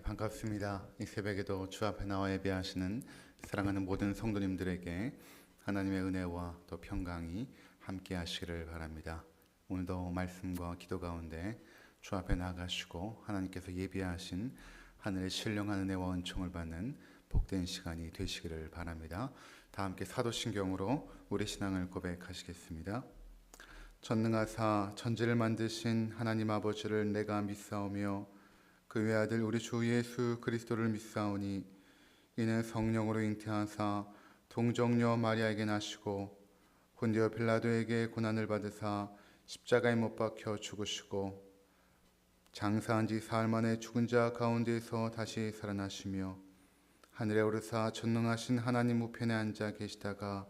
반갑습니다. 이 새벽에도 주 앞에 나와 예배하시는 사랑하는 모든 성도님들에게 하나님의 은혜와 또 평강이 함께 하시기를 바랍니다. 오늘도 말씀과 기도 가운데 주 앞에 나가시고 하나님께서 예비하신 하늘의 신령한 은혜와 은총을 받는 복된 시간이 되시기를 바랍니다. 다 함께 사도신경으로 우리 신앙을 고백하시겠습니다. 전능하사 천지를 만드신 하나님 아버지를 내가 믿사오며 그 외아들 우리 주 예수 그리스도를 믿사오니 이는 성령으로 잉태하사 동정녀 마리아에게 나시고 본디오 빌라도에게 고난을 받으사 십자가에 못 박혀 죽으시고 장사한 지 사흘 만에 죽은 자 가운데서 다시 살아나시며 하늘에 오르사 전능하신 하나님 우편에 앉아 계시다가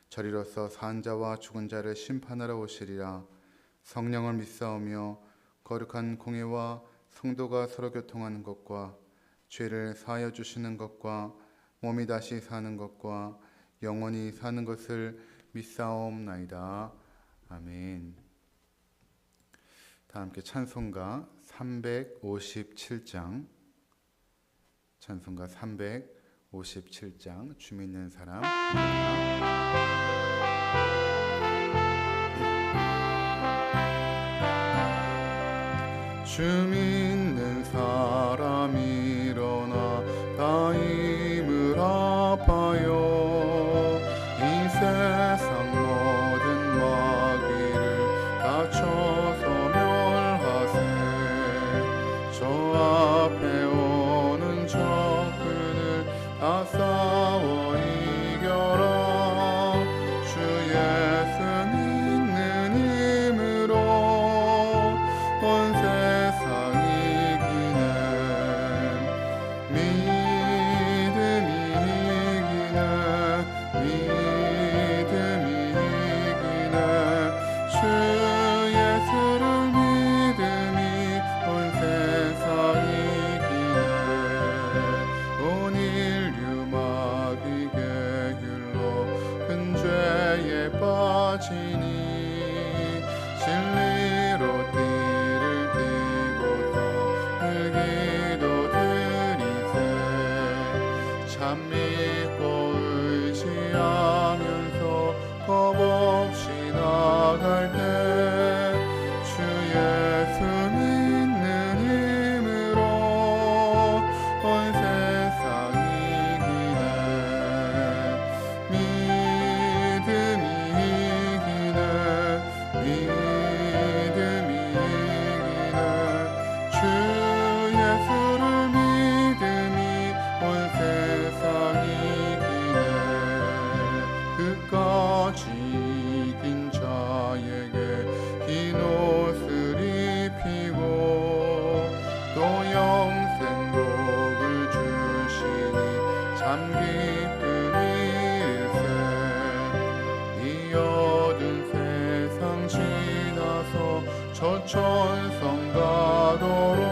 저리로서 산 자와 죽은 자를 심판하러 오시리라. 성령을 믿사오며 거룩한 공예와 성도가 서로 교통하는 것과 죄를 사하여 주시는 것과 몸이 다시 사는 것과 영원히 사는 것을 믿사옵나이다. 아멘. 다 함께 찬송가 357장 찬송가 357장 주 믿는 사람 주 믿는 사람 일어나 나 힘을 아파요 이 세상 모든 마귀를 다 쳐서 멸하세 저 앞에 오는 적군을 다 싸워 이겨라 주 예수 믿는 힘으로 온 세상 이기네 믿음이 이기네 믿음이 이기네 주 예수를 믿음이 온 세상 이기네 온 인류 마귀의 율로 큰 죄에 빠지니 진리로 띠를 띠고서 늘기도 드리세 참 믿고 의지하면서 겁없이 나갈 때 주 예수 믿는 힘으로 온 세상 이기네 믿음이 이기네 믿음이 이기네 주 예수를 믿음이 온 세상 이기네 끝까지 이긴 자에게 흰 옷을 입히고 또 영생복을 주시니 참 기쁜 일세 이 어두운 세상 지나서 저 천성 가도록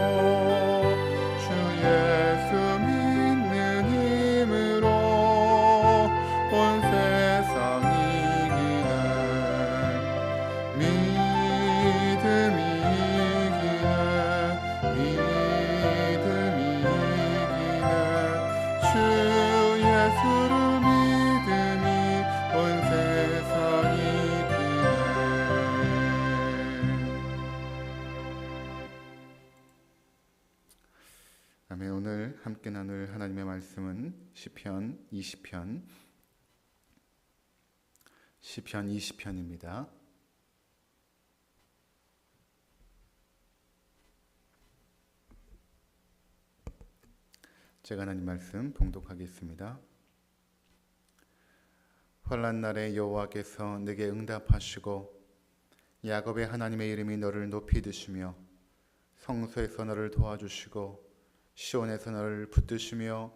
주 예수 믿는 힘으로 온 세상 이기네 믿음이 이기네 믿음이 이기네 주 예수를 믿음이 온 세상 이기네 아멘. 오늘 함께 나눌 하나님의 말씀은 시편 20편입니다. 제가 하나님 말씀 봉독하겠습니다. 환난 날에 여호와께서 내게 응답하시고 야곱의 하나님의 이름이 너를 높이 드시며 성소에서 너를 도와주시고 시온에서 너를 붙드시며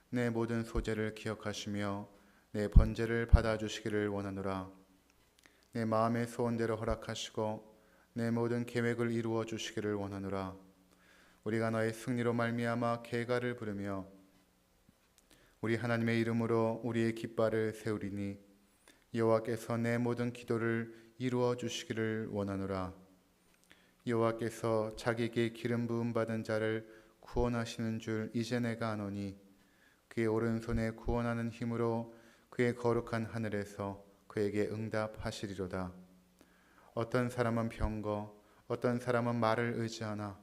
내 모든 소재를 기억하시며 내 번제를 받아주시기를 원하노라. 내 마음의 소원대로 허락하시고 내 모든 계획을 이루어 주시기를 원하노라. 우리가 너의 승리로 말미암아 계가를 부르며 우리 하나님의 이름으로 우리의 깃발을 세우리니 여호와께서 내 모든 기도를 이루어 주시기를 원하노라. 여호와께서 자기에게 기름 부음 받은 자를 구원하시는 줄 이제 내가 아노니 그의 오른손에 구원하는 힘으로 그의 거룩한 하늘에서 그에게 응답하시리로다. 어떤 사람은 병거, 어떤 사람은 말을 의지하나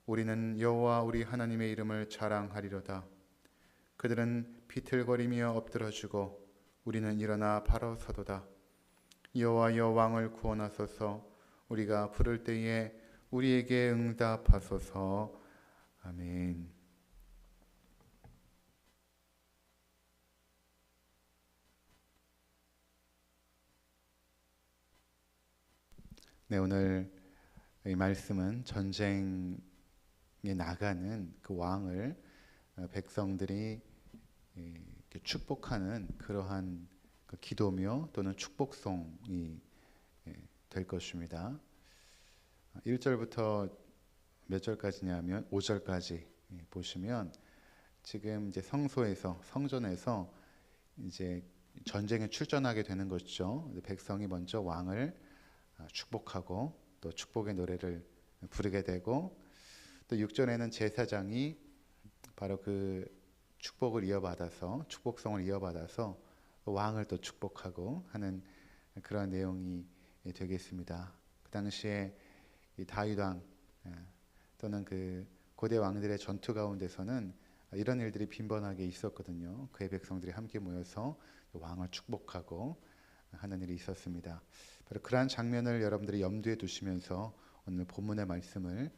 우리는 여호와 우리 하나님의 이름을 자랑하리로다. 그들은 비틀거리며 엎드러지고 우리는 일어나 바로 서도다. 여호와여 왕을 구원하소서. 우리가 부를 때에 우리에게 응답하소서. 아멘. 네, 오늘 이 말씀은 전쟁에 나가는 그 왕을 백성들이 축복하는 그러한 그 기도며 또는 축복송이 될 것입니다. 1절부터 몇 절까지냐면 5절까지 보시면 지금 이제 성소에서 성전에서 이제 전쟁에 출전하게 되는 것이죠. 백성이 먼저 왕을 축복하고 또 축복의 노래를 부르게 되고 또 6절에는 제사장이 바로 그 축복을 이어받아서 축복성을 이어받아서 왕을 또 축복하고 하는 그런 내용이 되겠습니다. 그 당시에 이 다윗 왕 또는 그 고대 왕들의 전투 가운데서는 이런 일들이 빈번하게 있었거든요. 그의 백성들이 함께 모여서 왕을 축복하고 하는 일이 있었습니다. 바로 그러한 장면을 여러분들이 염두에 두시면서 오늘 본문의 말씀을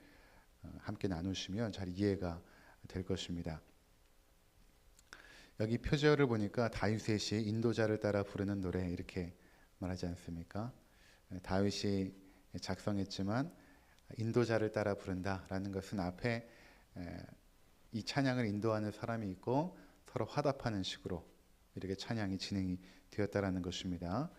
함께 나누시면 잘 이해가 될 것입니다. 여기 표제어를 보니까 다윗의 시 인도자를 따라 부르는 노래 이렇게 말하지 않습니까? 다윗이 작성했지만 인도자를 따라 부른다라는 것은 앞에 이 찬양을 인도하는 사람이 있고 서로 화답하는 식으로 이렇게 찬양이 진행이 되었다라는 것입니다.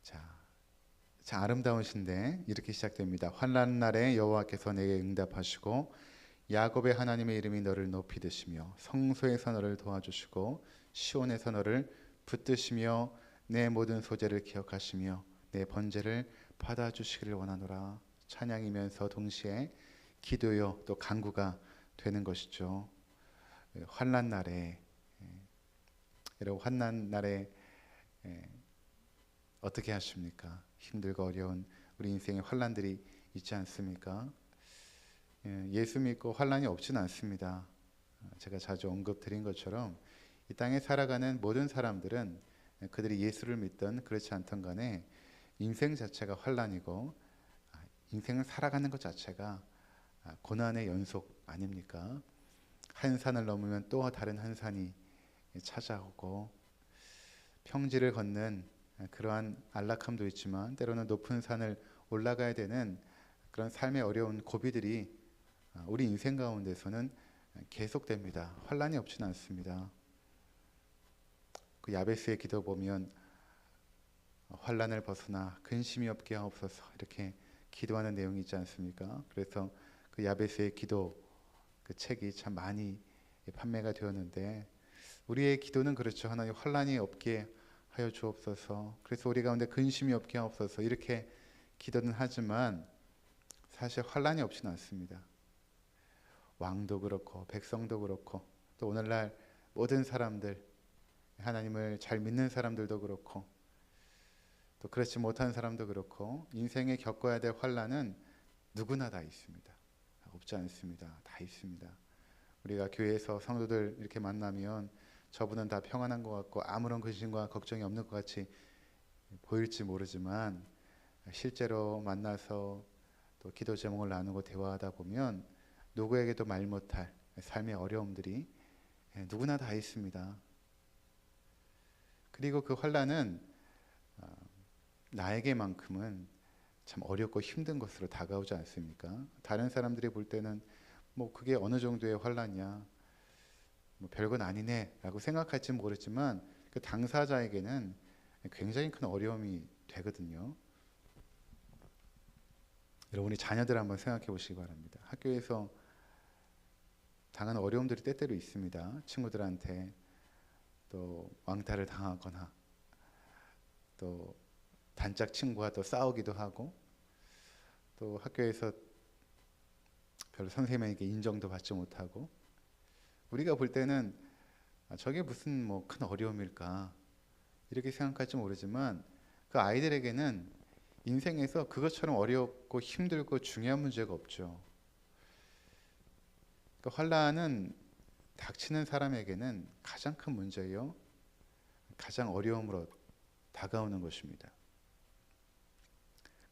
자, 아름다우신데 이렇게 시작됩니다. 환난 날에 여호와께서 내게 응답하시고 야곱의 하나님의 이름이 너를 높이 드시며 성소에서 너를 도와주시고 시온에서 너를 붙드시며 내 모든 소재를 기억하시며 내 번제를 받아주시기를 원하노라. 찬양이면서 동시에 기도요 또 간구가 되는 것이죠. 환난 날에 여러분 환난 날에 어떻게 하십니까? 힘들고 어려운 우리 인생의 환난들이 있지 않습니까? 예수 믿고 환난이 없지는 않습니다. 제가 자주 언급드린 것처럼 이 땅에 살아가는 모든 사람들은 그들이 예수를 믿든 그렇지 않든 간에 인생 자체가 환난이고 인생을 살아가는 것 자체가 고난의 연속 아닙니까? 한 산을 넘으면 또 다른 한 산이 찾아오고 평지를 걷는 그러한 안락함도 있지만 때로는 높은 산을 올라가야 되는 그런 삶의 어려운 고비들이 우리 인생 가운데서는 계속됩니다. 환난이 없지는 않습니다. 그 야베스의 기도 보면 환난을 벗어나 근심이 없게 하옵소서 이렇게 기도하는 내용이 있지 않습니까? 그래서 그 야베스의 기도 그 책이 참 많이 판매가 되었는데 우리의 기도는 그렇죠. 하나님 환난이 없게 하여 주옵소서. 그래서 우리 가운데 근심이 없게 하옵소서 이렇게 기도는 하지만 사실 환난이 없지는 않습니다. 왕도 그렇고 백성도 그렇고 또 오늘날 모든 사람들 하나님을 잘 믿는 사람들도 그렇고 또 그렇지 못한 사람도 그렇고 인생에 겪어야 될 환난은 누구나 다 있습니다. 없지 않습니다. 다 있습니다. 우리가 교회에서 성도들 이렇게 만나면 저분은 다 평안한 것 같고 아무런 근심과 걱정이 없는 것 같이 보일지 모르지만 실제로 만나서 또 기도 제목을 나누고 대화하다 보면 누구에게도 말 못할 삶의 어려움들이 누구나 다 있습니다. 그리고 그 환난은 나에게만큼은 참 어렵고 힘든 것으로 다가오지 않습니까? 다른 사람들이 볼 때는 뭐 그게 어느 정도의 환난이야, 뭐 별건 아니네 라고 생각할지 모르지만 그 당사자에게는 굉장히 큰 어려움이 되거든요. 여러분이 자녀들 한번 생각해 보시기 바랍니다. 학교에서 당하는 어려움들이 때때로 있습니다. 친구들한테 또 왕따를 당하거나 또 단짝 친구와 또 싸우기도 하고 또 학교에서 별로 선생님에게 인정도 받지 못하고, 우리가 볼 때는 저게 무슨 뭐 큰 어려움일까 이렇게 생각할지 모르지만, 그 아이들에게는 인생에서 그것처럼 어렵고 힘들고 중요한 문제가 없죠. 그 환란은 닥치는 사람에게는 가장 큰 문제요, 가장 어려움으로 다가오는 것입니다.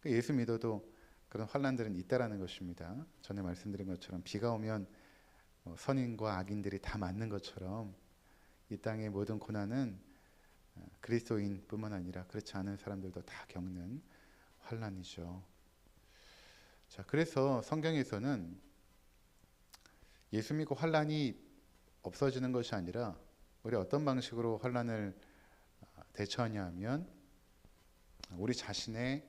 예수 믿어도 그런 환란들은 있다라는 것입니다. 전에 말씀드린 것처럼 비가 오면 선인과 악인들이 다 맞는 것처럼 이 땅의 모든 고난은 그리스도인뿐만 아니라 그렇지 않은 사람들도 다 겪는 환란이죠. 자, 그래서 성경에서는 예수 믿고 환란이 없어지는 것이 아니라 우리 어떤 방식으로 환란을 대처하냐 하면, 우리 자신의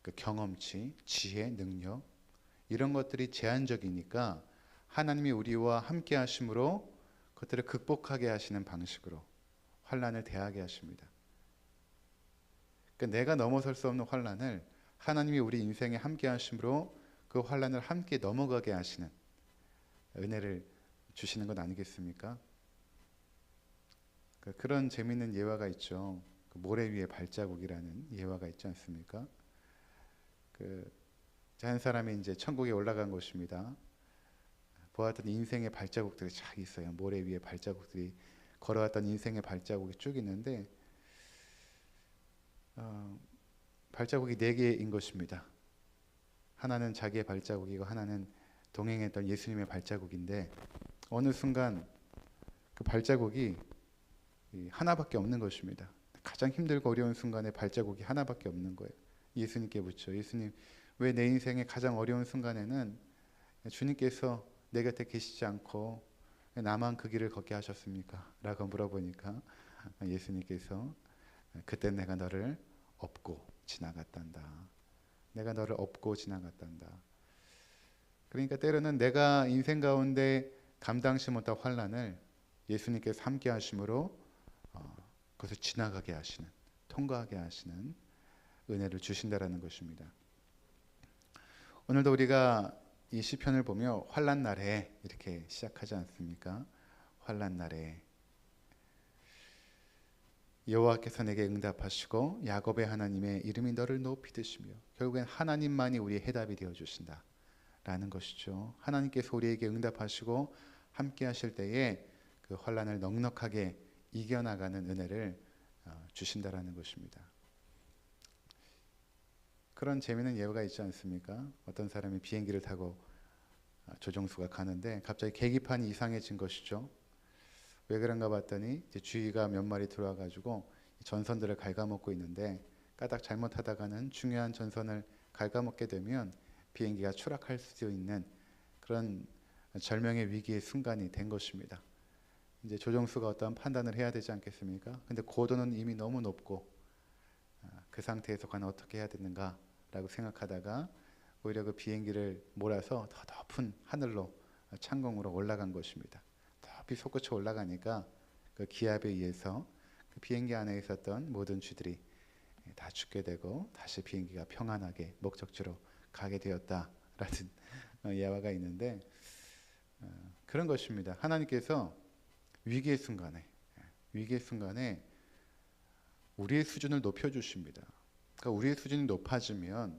그 경험치, 지혜, 능력, 이런 것들이 제한적이니까 하나님이 우리와 함께 하심으로 그것들을 극복하게 하시는 방식으로 환란을 대하게 하십니다. 그러니까 내가 넘어설 수 없는 환란을 하나님이 우리 인생에 함께 하심으로 그 환란을 함께 넘어가게 하시는 은혜를 주시는 것 아니겠습니까? 그런 재미있는 예화가 있죠. 모래 위에 발자국이라는 예화가 있지 않습니까? 한 사람이 이제 천국에 올라간 것입니다. 보았더니 인생의 발자국들이 쫙 있어요. 모래 위에 발자국들이, 걸어왔던 인생의 발자국이 쭉 있는데, 발자국이 4개인 것입니다. 하나는 자기의 발자국이고 하나는 동행했던 예수님의 발자국인데, 어느 순간 그 발자국이 하나밖에 없는 것입니다. 가장 힘들고 어려운 순간에 발자국이 하나밖에 없는 거예요. 예수님께 묻죠. 예수님, 왜 내 인생의 가장 어려운 순간에는 주님께서 내 곁에 계시지 않고 나만 그 길을 걷게 하셨습니까? 라고 물어보니까 예수님께서, 그때 내가 너를 업고 지나갔단다. 내가 너를 업고 지나갔단다. 그러니까 때로는 내가 인생 가운데 감당치 못한 환난을 예수님께서 함께 하심으로 그것을 지나가게 하시는, 통과하게 하시는 은혜를 주신다라는 것입니다. 오늘도 우리가 이 시편을 보며 환난 날에 이렇게 시작하지 않습니까? 환난 날에 여호와께서 내게 응답하시고 야곱의 하나님의 이름이 너를 높이 드시며, 결국엔 하나님만이 우리의 해답이 되어 주신다 라는 것이죠. 하나님께서 우리에게 응답하시고 함께 하실 때에 그 환난을 넉넉하게 이겨나가는 은혜를 주신다라는 것입니다. 그런 재미있는 예화가 있지 않습니까? 어떤 사람이 비행기를 타고 조종수가 가는데 갑자기 계기판이 이상해진 것이죠. 왜 그런가 봤더니 이제 주위가 몇 마리 들어와 가지고 전선들을 갉아먹고 있는데, 까딱 잘못하다가는 중요한 전선을 갉아먹게 되면 비행기가 추락할 수도 있는 그런 절명의 위기의 순간이 된 것입니다. 이제 조종수가 어떠한 판단을 해야 되지 않겠습니까? 근데 고도는 이미 너무 높고 그 상태에서 과연 어떻게 해야 되는가라고 생각하다가 오히려 그 비행기를 몰아서 더 높은 하늘로, 창공으로 올라간 것입니다. 높이 솟구쳐 올라가니까 그 기압에 의해서 그 비행기 안에 있었던 모든 쥐들이 다 죽게 되고 다시 비행기가 평안하게 목적지로 가게 되었다라는 예화가 있는데, 그런 것입니다. 하나님께서 위기의 순간에 우리의 수준을 높여주십니다. 그러니까 우리의 수준이 높아지면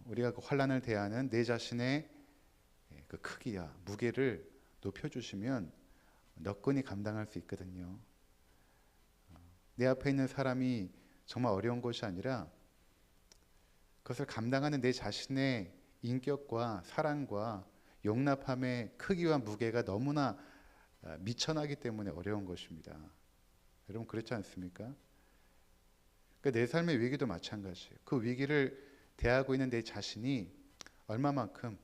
우리가 그 환난을 대하는 내 자신의 그 크기와 무게를 높여주시면 너끈히 감당할 수 있거든요. 내 앞에 있는 사람이 정말 어려운 것이 아니라 그것을 감당하는 내 자신의 인격과 사랑과 용납함의 크기와 무게가 너무나 미천하기 때문에 어려운 것입니다. 여러분 그렇지 않습니까? 그러니까 내 삶의 위기도 마찬가지예요. 그 위기를 대하고 있는 내 자신이 얼마만큼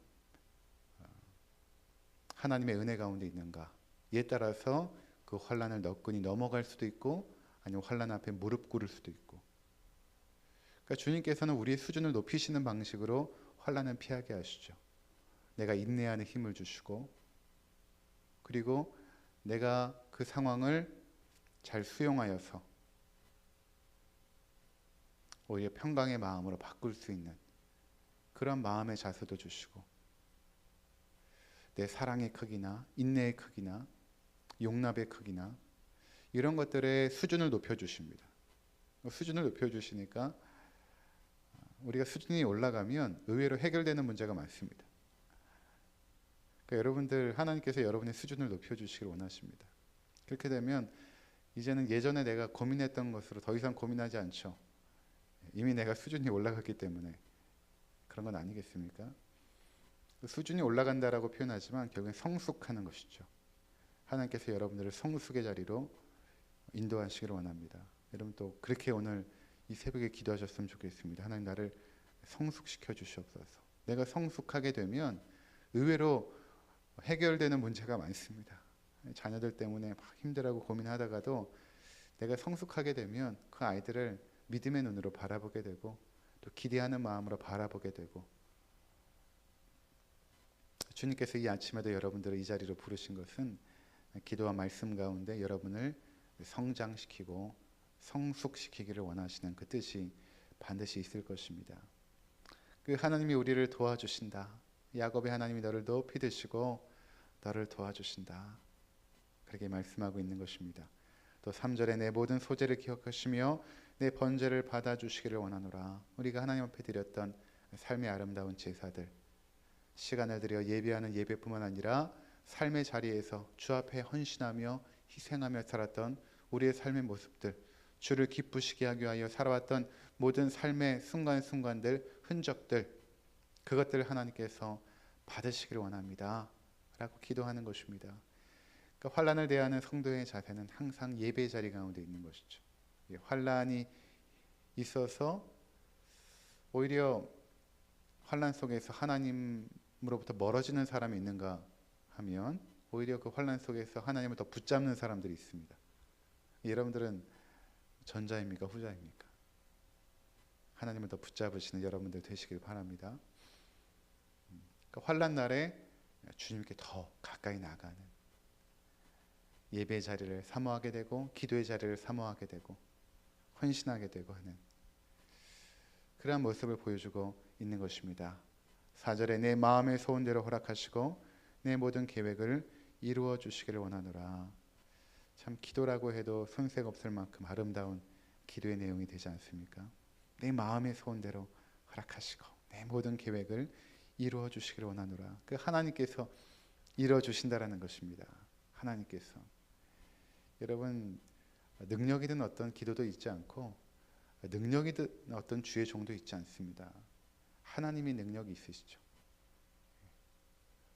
하나님의 은혜 가운데 있는가에 따라서 그 환난을 너끈히 넘어갈 수도 있고, 아니면 환난 앞에 무릎 꿇을 수도 있고. 그러니까 주님께서는 우리의 수준을 높이시는 방식으로 환난을 피하게 하시죠. 내가 인내하는 힘을 주시고, 그리고 내가 그 상황을 잘 수용하여서 오히려 평강의 마음으로 바꿀 수 있는 그런 마음의 자세도 주시고 내 사랑의 크기나 인내의 크기나 용납의 크기나 이런 것들의 수준을 높여주십니다. 수준을 높여주시니까 우리가 수준이 올라가면 의외로 해결되는 문제가 많습니다. 그러니까 여러분들 하나님께서 여러분의 수준을 높여주시길 원하십니다. 그렇게 되면 이제는 예전에 내가 고민했던 것으로 더 이상 고민하지 않죠. 이미 내가 수준이 올라갔기 때문에 그런 건 아니겠습니까? 수준이 올라간다라고 표현하지만 결국엔 성숙하는 것이죠. 하나님께서 여러분들을 성숙의 자리로 인도하시기를 원합니다. 여러분 또 그렇게 오늘 이 새벽에 기도하셨으면 좋겠습니다. 하나님 나를 성숙시켜 주시옵소서. 내가 성숙하게 되면 의외로 해결되는 문제가 많습니다. 자녀들 때문에 막 힘들어하고 고민하다가도 내가 성숙하게 되면 그 아이들을 믿음의 눈으로 바라보게 되고 또 기대하는 마음으로 바라보게 되고 주님께서 이 아침에도 여러분들을 이 자리로 부르신 것은 기도와 말씀 가운데 여러분을 성장시키고 성숙시키기를 원하시는 그 뜻이 반드시 있을 것입니다. 그 하나님이 우리를 도와주신다. 야곱의 하나님이 너를 높이 드시고 너를 도와주신다. 그렇게 말씀하고 있는 것입니다. 또 3절에 내 모든 소재를 기억하시며 내 번제를 받아주시기를 원하노라. 우리가 하나님 앞에 드렸던 삶의 아름다운 제사들, 시간을 들여 예배하는 예배뿐만 아니라 삶의 자리에서 주 앞에 헌신하며 희생하며 살았던 우리의 삶의 모습들, 주를 기쁘시게 하기 위하여 살아왔던 모든 삶의 순간순간들, 흔적들, 그것들을 하나님께서 받으시기를 원합니다 라고 기도하는 것입니다. 그러니까 환난을 대하는 성도의 자세는 항상 예배 자리 가운데 있는 것이죠. 환난이 있어서 오히려 환난 속에서 하나님으로부터 멀어지는 사람이 있는가 하면 오히려 그 환난 속에서 하나님을 더 붙잡는 사람들이 있습니다. 여러분들은 전자입니까? 후자입니까? 하나님을 더 붙잡으시는 여러분들 되시길 바랍니다. 그러니까 환난 날에 주님께 더 가까이 나가는 예배의 자리를 사모하게 되고 기도의 자리를 사모하게 되고 헌신하게 되고 하는 그러한 모습을 보여주고 있는 것입니다. 4절에 내 마음의 소원대로 허락하시고 내 모든 계획을 이루어 주시기를 원하노라. 참 기도라고 해도 손색 없을 만큼 아름다운 기도의 내용이 되지 않습니까? 내 마음의 소원대로 허락하시고 내 모든 계획을 이루어 주시기를 원하노라. 그 하나님께서 이루어 주신다라는 것입니다. 하나님께서. 여러분 능력이든 어떤 기도도 있지 않고 능력이든 어떤 주의 종도 있지 않습니다. 하나님이 능력이 있으시죠.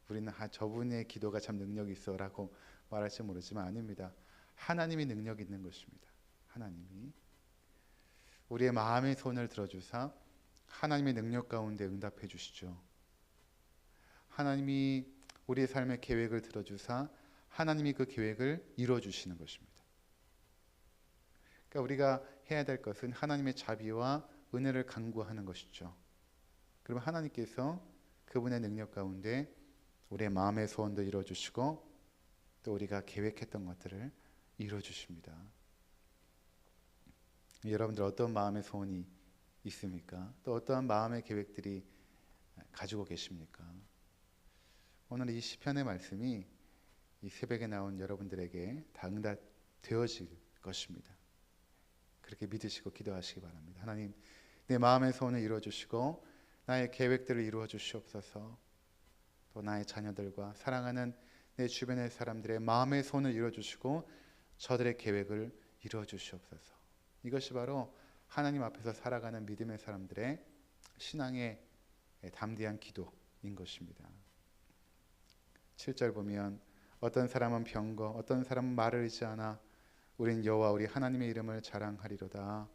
우리는 저분의 기도가 참 능력이 있어라고 말할지 모르지만 아닙니다. 하나님이 능력이 있는 것입니다. 하나님이 우리의 마음의 손을 들어주사 하나님의 능력 가운데 응답해 주시죠. 하나님이 우리의 삶의 계획을 들어주사 하나님이 그 계획을 이루어 주시는 것입니다. 그러니까 우리가 해야 될 것은 하나님의 자비와 은혜를 간구하는 것이죠. 그러면 하나님께서 그분의 능력 가운데 우리의 마음의 소원도 이루어 주시고 또 우리가 계획했던 것들을 이루어 주십니다. 여러분들 어떤 마음의 소원이 있습니까? 또 어떠한 마음의 계획들이 가지고 계십니까? 오늘 이 시편의 말씀이 이 새벽에 나온 여러분들에게 다 응답되어질 것입니다. 그렇게 믿으시고 기도하시기 바랍니다. 하나님, 내 마음의 소원을 이루어 주시고 나의 계획들을 이루어 주시옵소서. 또 나의 자녀들과 사랑하는 내 주변의 사람들의 마음의 소원을 이루어 주시고 저들의 계획을 이루어 주시옵소서. 이것이 바로 하나님 앞에서 살아가는 믿음의 사람들의 신앙의 담대한 기도인 것입니다. 7절 보면 어떤 사람은 병거 어떤 사람은 말을 의지하나 우린 여호와 우리 하나님의 이름을 자랑하리로다.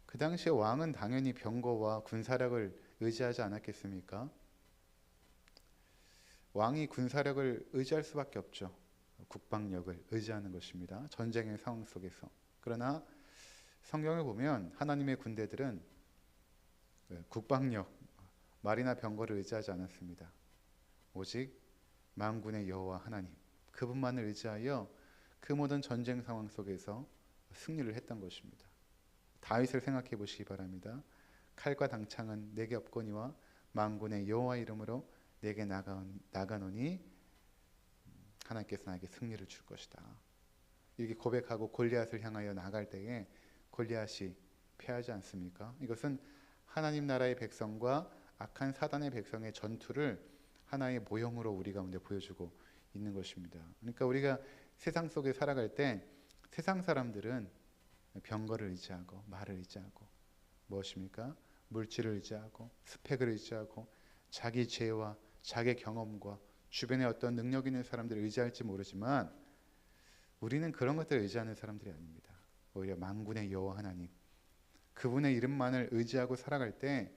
그 당시에 왕은 당연히 병거와 군사력을 의지하지 않았겠습니까? 왕이 군사력을 의지할 수밖에 없죠. 국방력을 의지하는 것입니다. 전쟁의 상황 속에서. 그러나 성경을 보면 하나님의 군대들은 국방력, 말이나 병거를 의지하지 않았습니다. 오직 만군의 여호와 하나님, 그분만을 의지하여 그 모든 전쟁 상황 속에서 승리를 했던 것입니다. 다윗을 생각해 보시기 바랍니다. 칼과 당창은 내게 없거니와 만군의 여호와 이름으로 내게 나가노니 하나님께서 나에게 승리를 줄 것이다. 이렇게 고백하고 골리앗을 향하여 나갈 때에 골리앗이 패하지 않습니까? 이것은 하나님 나라의 백성과 악한 사단의 백성의 전투를 하나의 모형으로 우리 가운데 보여주고 있는 것입니다. 그러니까 우리가 세상 속에 살아갈 때 세상 사람들은 병거를 의지하고 말을 의지하고 무엇입니까? 물질을 의지하고 스펙을 의지하고 자기 지혜와 자기 경험과 주변에 어떤 능력 있는 사람들을 의지할지 모르지만 우리는 그런 것들을 의지하는 사람들이 아닙니다. 오히려 만군의 여호와 하나님, 그분의 이름만을 의지하고 살아갈 때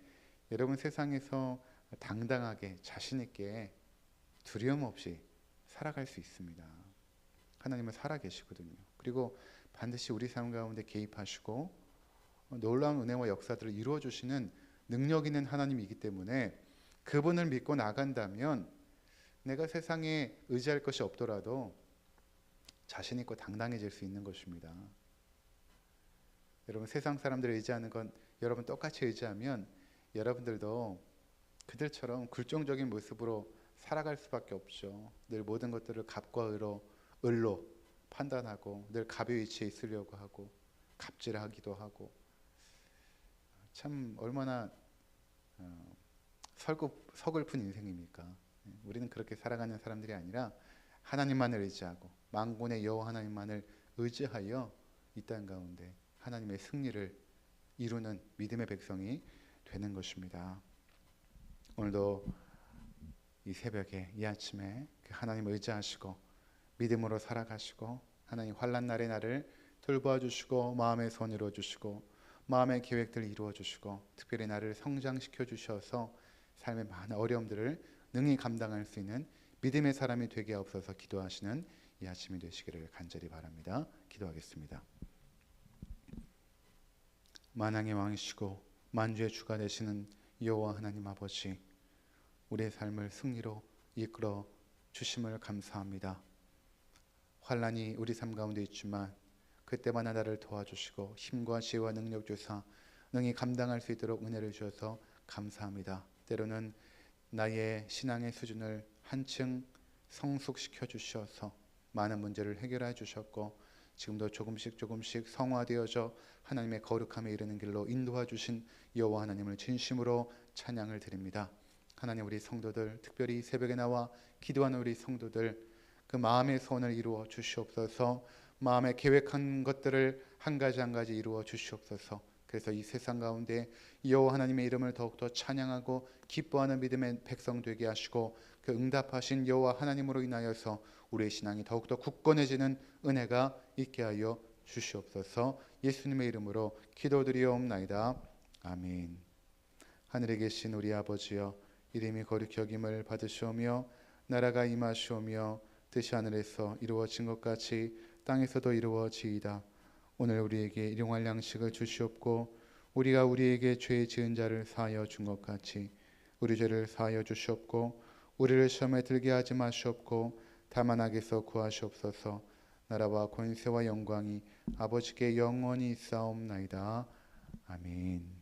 여러분 세상에서 당당하게 자신 있게 두려움 없이 살아갈 수 있습니다. 하나님은 살아계시거든요. 그리고 반드시 우리 삶 가운데 개입하시고 놀라운 은혜와 역사들을 이루어 주시는 능력 있는 하나님이기 때문에 그분을 믿고 나간다면 내가 세상에 의지할 것이 없더라도 자신 있고 당당해질 수 있는 것입니다. 여러분 세상 사람들을 의지하는 건 여러분 똑같이 의지하면 여러분들도 그들처럼 굴종적인 모습으로 살아갈 수밖에 없죠. 늘 모든 것들을 갑과 을로 판단하고 늘 갑의 위치에 있으려고 하고 갑질하기도 하고 참 얼마나 서글픈 인생입니까? 우리는 그렇게 살아가는 사람들이 아니라 하나님만을 의지하고 만군의 여호와 하나님만을 의지하여 이 땅 가운데 하나님의 승리를 이루는 믿음의 백성이 되는 것입니다. 오늘도 이 새벽에 이 아침에 하나님을 의지하시고 믿음으로 살아가시고 하나님 환난 날의 나를 돌보아 주시고 마음의 소원 이루어 주시고 마음의 계획들을 이루어 주시고 특별히 나를 성장시켜 주셔서 삶의 많은 어려움들을 능히 감당할 수 있는 믿음의 사람이 되게 하옵소서 기도하시는 이 아침이 되시기를 간절히 바랍니다. 기도하겠습니다. 만왕의 왕이시고 만주의 주가 되시는 여호와 하나님 아버지, 우리의 삶을 승리로 이끌어 주심을 감사합니다. 환난이 우리 삶 가운데 있지만 그때마다 나를 도와주시고 힘과 지혜와 능력 주사 능히 감당할 수 있도록 은혜를 주셔서 감사합니다. 때로는 나의 신앙의 수준을 한층 성숙시켜 주셔서 많은 문제를 해결해 주셨고 지금도 조금씩 성화되어져 하나님의 거룩함에 이르는 길로 인도해 주신 여호와 하나님을 진심으로 찬양을 드립니다. 하나님, 우리 성도들 특별히 새벽에 나와 기도하는 우리 성도들 그 마음의 소원을 이루어 주시옵소서. 마음에 계획한 것들을 한 가지 이루어 주시옵소서. 그래서 이 세상 가운데 여호와 하나님의 이름을 더욱더 찬양하고 기뻐하는 믿음의 백성 되게 하시고 그 응답하신 여호와 하나님으로 인하여서 우리의 신앙이 더욱더 굳건해지는 은혜가 있게 하여 주시옵소서. 예수님의 이름으로 기도드리옵나이다. 아멘. 하늘에 계신 우리 아버지여, 이름이 거룩히 여김을 받으시오며 나라가 임하시오며 뜻이 하늘에서 이루어진 것 같이 땅에서도 이루어지이다. 오늘 우리에게 일용할 양식을 주시옵고 우리가 우리에게 죄 지은 자를 사하여 준 것 같이 우리 죄를 사하여 주시옵고 우리를 시험에 들게 하지 마시옵고 다만 악에서 구하시옵소서. 나라와 권세와 영광이 아버지께 영원히 있사옵나이다. 아멘.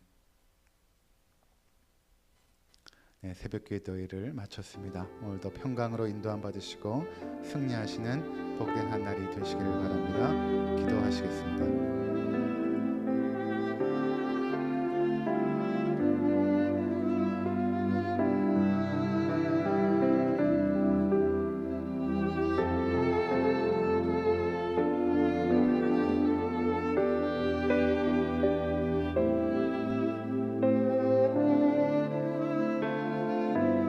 네, 새벽기도 도의를 마쳤습니다. 오늘도 평강으로 인도함 받으시고 승리하시는 복된 한 날이 되시기를 바랍니다. 기도하시겠습니다.